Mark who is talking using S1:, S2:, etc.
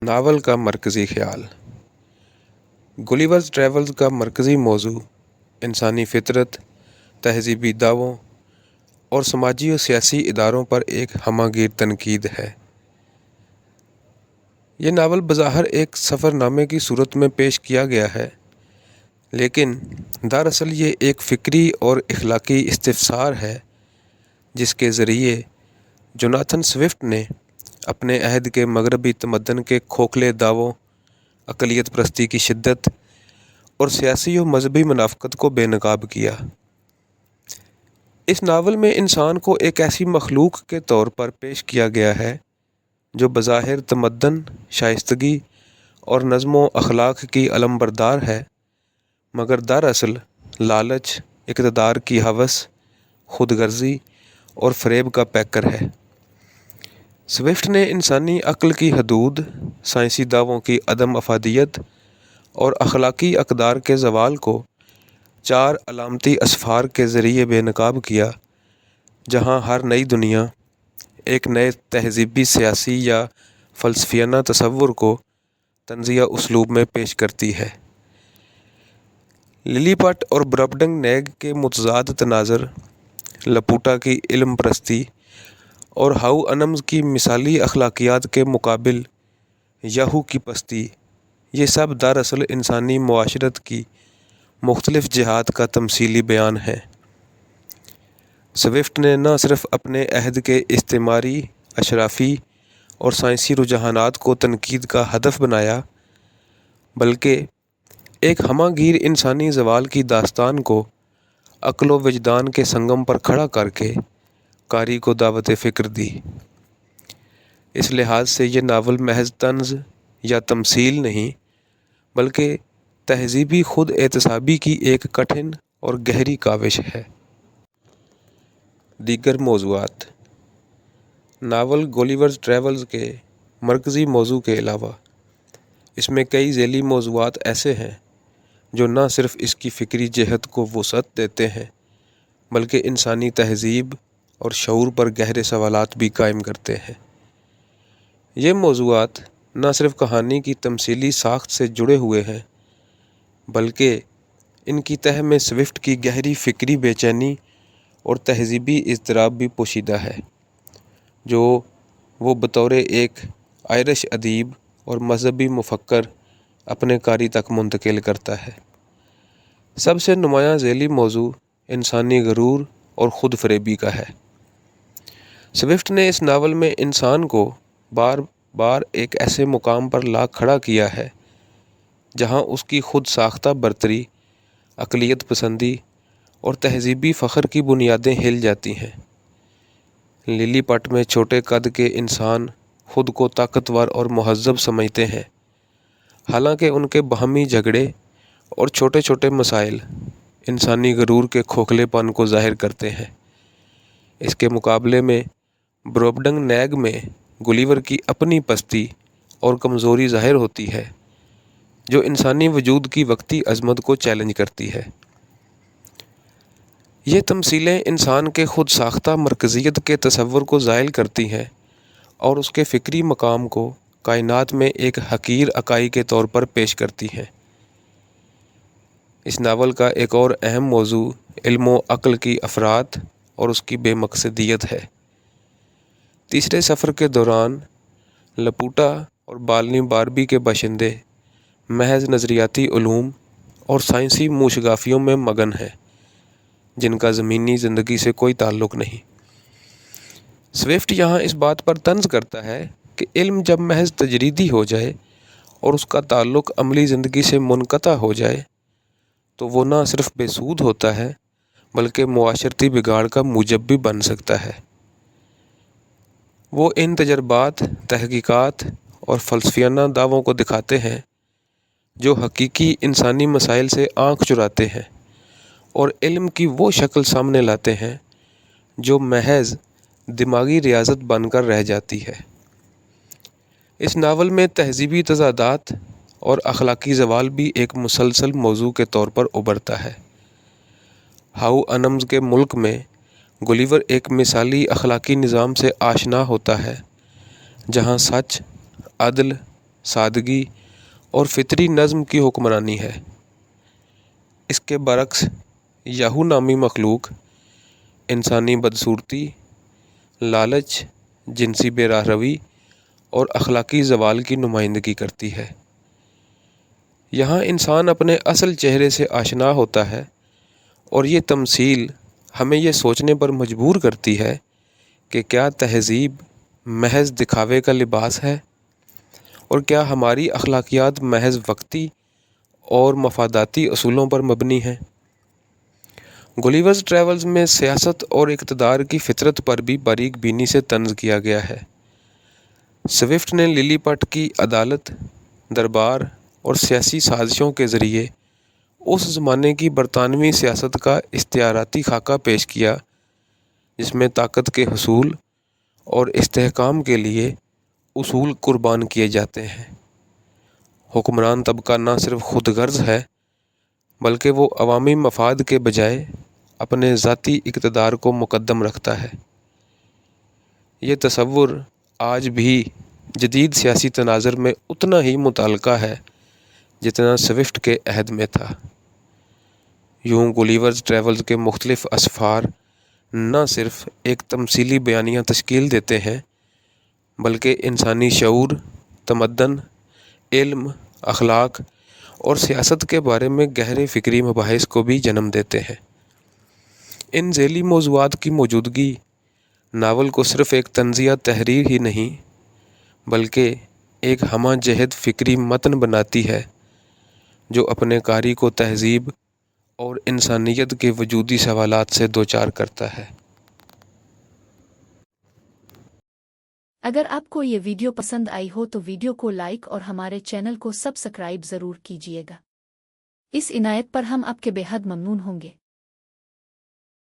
S1: Novel کا مرکزی خیال۔ گلیورز ٹریولز کا مرکزی موضوع انسانی فطرت، تہذیبی دعووں اور سماجی و سیاسی اداروں پر ایک ہمہ گیر تنقید ہے۔ یہ ناول بظاہر ایک سفر نامے کی صورت میں پیش کیا گیا ہے، لیکن دراصل یہ ایک فکری اور اخلاقی استفسار ہے جس کے ذریعے جوناتھن سوفٹ نے اپنے عہد کے مغربی تمدن کے کھوکھلے دعووں، اقلیت پرستی کی شدت اور سیاسی و مذہبی منافقت کو بے نقاب کیا۔ اس ناول میں انسان کو ایک ایسی مخلوق کے طور پر پیش کیا گیا ہے جو بظاہر تمدن، شائستگی اور نظم و اخلاق کی علمبردار ہے، مگر دراصل لالچ، اقتدار کی ہوس، خود غرضی اور فریب کا پیکر ہے۔ سوفٹ نے انسانی عقل کی حدود، سائنسی دعووں کی عدم افادیت اور اخلاقی اقدار کے زوال کو 4 علامتی اسفار کے ذریعے بے نقاب کیا، جہاں ہر نئی دنیا ایک نئے تہذیبی، سیاسی یا فلسفیانہ تصور کو طنزیہ اسلوب میں پیش کرتی ہے۔ للی پٹ اور برپڈنگ نیگ کے متضاد تناظر، لپوٹا کی علم پرستی اور ہاؤ انمز کی مثالی اخلاقیات کے مقابل یاہو کی پستی، یہ سب دراصل انسانی معاشرت کی مختلف جہات کا تمثیلی بیان ہیں۔ سوفٹ نے نہ صرف اپنے عہد کے استعماری، اشرافی اور سائنسی رجحانات کو تنقید کا ہدف بنایا، بلکہ ایک ہمہ گیر انسانی زوال کی داستان کو عقل و وجدان کے سنگم پر کھڑا کر کے قاری کو دعوت فکر دی۔ اس لحاظ سے یہ ناول محض طنز یا تمثیل نہیں، بلکہ تہذیبی خود اعتصابی کی ایک کٹھن اور گہری کاوش ہے۔ دیگر موضوعات: ناول گلیورز ٹریولز کے مرکزی موضوع کے علاوہ اس میں کئی ذیلی موضوعات ایسے ہیں جو نہ صرف اس کی فکری جہت کو وسعت دیتے ہیں بلکہ انسانی تہذیب اور شعور پر گہرے سوالات بھی قائم کرتے ہیں۔ یہ موضوعات نہ صرف کہانی کی تمثیلی ساخت سے جڑے ہوئے ہیں، بلکہ ان کی تہہ میں سوفٹ کی گہری فکری بے چینی اور تہذیبی اضطراب بھی پوشیدہ ہے، جو وہ بطور ایک آئرش ادیب اور مذہبی مفکر اپنے قاری تک منتقل کرتا ہے۔ سب سے نمایاں ذیلی موضوع انسانی غرور اور خود فریبی کا ہے۔ سوفٹ نے اس ناول میں انسان کو بار بار ایک ایسے مقام پر لا کھڑا کیا ہے جہاں اس کی خود ساختہ برتری، اقلیت پسندی اور تہذیبی فخر کی بنیادیں ہل جاتی ہیں۔ للی پٹ میں چھوٹے قد کے انسان خود کو طاقتور اور مہذب سمجھتے ہیں، حالانکہ ان کے باہمی جھگڑے اور چھوٹے چھوٹے مسائل انسانی غرور کے کھوکھلے پن کو ظاہر کرتے ہیں۔ اس کے مقابلے میں برپڈنگ نیگ میں گلیور کی اپنی پستی اور کمزوری ظاہر ہوتی ہے، جو انسانی وجود کی وقتی عظمت کو چیلنج کرتی ہے۔ یہ تمثیلیں انسان کے خود ساختہ مرکزیت کے تصور کو زائل کرتی ہیں اور اس کے فکری مقام کو کائنات میں ایک حقیر اکائی کے طور پر پیش کرتی ہیں۔ اس ناول کا ایک اور اہم موضوع علم و عقل کی افراط اور اس کی بے مقصدیت ہے۔ تیسرے سفر کے دوران لپوٹا اور بالنی باربی کے باشندے محض نظریاتی علوم اور سائنسی موشگافیوں میں مگن ہیں جن کا زمینی زندگی سے کوئی تعلق نہیں۔ سوفٹ یہاں اس بات پر طنز کرتا ہے کہ علم جب محض تجریدی ہو جائے اور اس کا تعلق عملی زندگی سے منقطع ہو جائے تو وہ نہ صرف بے سود ہوتا ہے بلکہ معاشرتی بگاڑ کا موجب بھی بن سکتا ہے۔ وہ ان تجربات، تحقیقات اور فلسفیانہ دعووں کو دکھاتے ہیں جو حقیقی انسانی مسائل سے آنکھ چراتے ہیں اور علم کی وہ شکل سامنے لاتے ہیں جو محض دماغی ریاضت بن کر رہ جاتی ہے۔ اس ناول میں تہذیبی تضادات اور اخلاقی زوال بھی ایک مسلسل موضوع کے طور پر ابھرتا ہے۔ ہاؤ انمز کے ملک میں گلیور ایک مثالی اخلاقی نظام سے آشنا ہوتا ہے جہاں سچ، عدل، سادگی اور فطری نظم کی حکمرانی ہے۔ اس کے برعکس یاہو نامی مخلوق انسانی بدصورتی، لالچ، جنسی بے راہ روی اور اخلاقی زوال کی نمائندگی کرتی ہے۔ یہاں انسان اپنے اصل چہرے سے آشنا ہوتا ہے اور یہ تمثیل ہمیں یہ سوچنے پر مجبور کرتی ہے کہ کیا تہذیب محض دکھاوے کا لباس ہے اور کیا ہماری اخلاقیات محض وقتی اور مفاداتی اصولوں پر مبنی ہیں۔ گلیورز ٹریولز میں سیاست اور اقتدار کی فطرت پر بھی باریک بینی سے طنز کیا گیا ہے۔ سوفٹ نے للی پٹ کی عدالت، دربار اور سیاسی سازشوں کے ذریعے اس زمانے کی برطانوی سیاست کا استعاراتی خاکہ پیش کیا جس میں طاقت کے حصول اور استحکام کے لیے اصول قربان کیے جاتے ہیں۔ حکمران طبقہ نہ صرف خود غرض ہے بلکہ وہ عوامی مفاد کے بجائے اپنے ذاتی اقتدار کو مقدم رکھتا ہے۔ یہ تصور آج بھی جدید سیاسی تناظر میں اتنا ہی متعلقہ ہے جتنا سوفٹ کے عہد میں تھا۔ یوں گلیورز ٹریولز کے مختلف اسفار نہ صرف ایک تمثیلی بیانیہ تشکیل دیتے ہیں بلکہ انسانی شعور، تمدن، علم، اخلاق اور سیاست کے بارے میں گہرے فکری مباحث کو بھی جنم دیتے ہیں۔ ان ذیلی موضوعات کی موجودگی ناول کو صرف ایک طنزیہ تحریر ہی نہیں بلکہ ایک ہمہ جہت فکری متن بناتی ہے جو اپنے قاری کو تہذیب اور انسانیت کے وجودی سوالات سے دوچار کرتا ہے۔
S2: اگر آپ کو یہ ویڈیو پسند آئی ہو تو ویڈیو کو لائک اور ہمارے چینل کو سبسکرائب ضرور کیجیے گا۔ اس عنایت پر ہم آپ کے بے حد ممنون ہوں گے۔